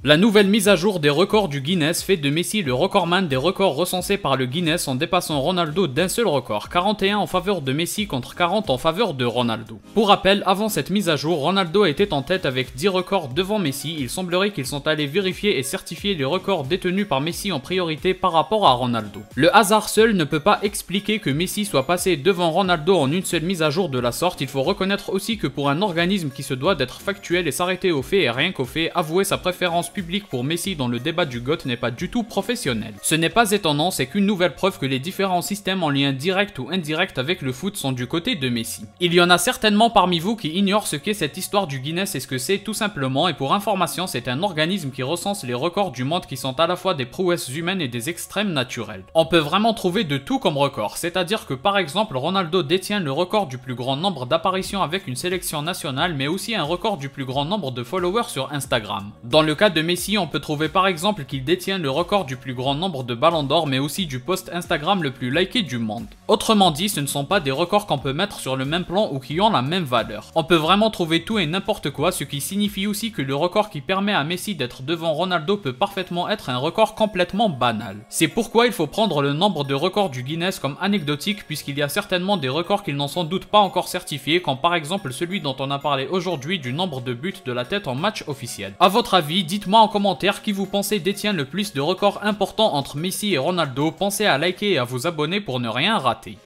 La nouvelle mise à jour des records du Guinness fait de Messi le recordman des records recensés par le Guinness en dépassant Ronaldo d'un seul record, 41 en faveur de Messi contre 40 en faveur de Ronaldo. Pour rappel, avant cette mise à jour, Ronaldo était en tête avec 10 records devant Messi. Il semblerait qu'ils sont allés vérifier et certifier les records détenus par Messi en priorité par rapport à Ronaldo. Le hasard seul ne peut pas expliquer que Messi soit passé devant Ronaldo en une seule mise à jour de la sorte. Il faut reconnaître aussi que pour un organisme qui se doit d'être factuel et s'arrêter aux faits et rien qu'aux faits, avouer sa préférence public pour Messi dans le débat du GOAT n'est pas du tout professionnel. Ce n'est pas étonnant, c'est qu'une nouvelle preuve que les différents systèmes en lien direct ou indirect avec le foot sont du côté de Messi. Il y en a certainement parmi vous qui ignorent ce qu'est cette histoire du Guinness et ce que c'est tout simplement, et pour information, c'est un organisme qui recense les records du monde qui sont à la fois des prouesses humaines et des extrêmes naturels. On peut vraiment trouver de tout comme record, c'est-à-dire que par exemple Ronaldo détient le record du plus grand nombre d'apparitions avec une sélection nationale, mais aussi un record du plus grand nombre de followers sur Instagram. Dans le cas de Messi, on peut trouver par exemple qu'il détient le record du plus grand nombre de ballons d'or, mais aussi du post Instagram le plus liké du monde. Autrement dit, ce ne sont pas des records qu'on peut mettre sur le même plan ou qui ont la même valeur. On peut vraiment trouver tout et n'importe quoi, ce qui signifie aussi que le record qui permet à Messi d'être devant Ronaldo peut parfaitement être un record complètement banal. C'est pourquoi il faut prendre le nombre de records du Guinness comme anecdotique, puisqu'il y a certainement des records qui n'ont sans doute pas encore certifiés, comme par exemple celui dont on a parlé aujourd'hui du nombre de buts de la tête en match officiel. A votre avis, dites-moi en commentaire qui vous pensez détient le plus de records importants entre Messi et Ronaldo. Pensez à liker et à vous abonner pour ne rien rater.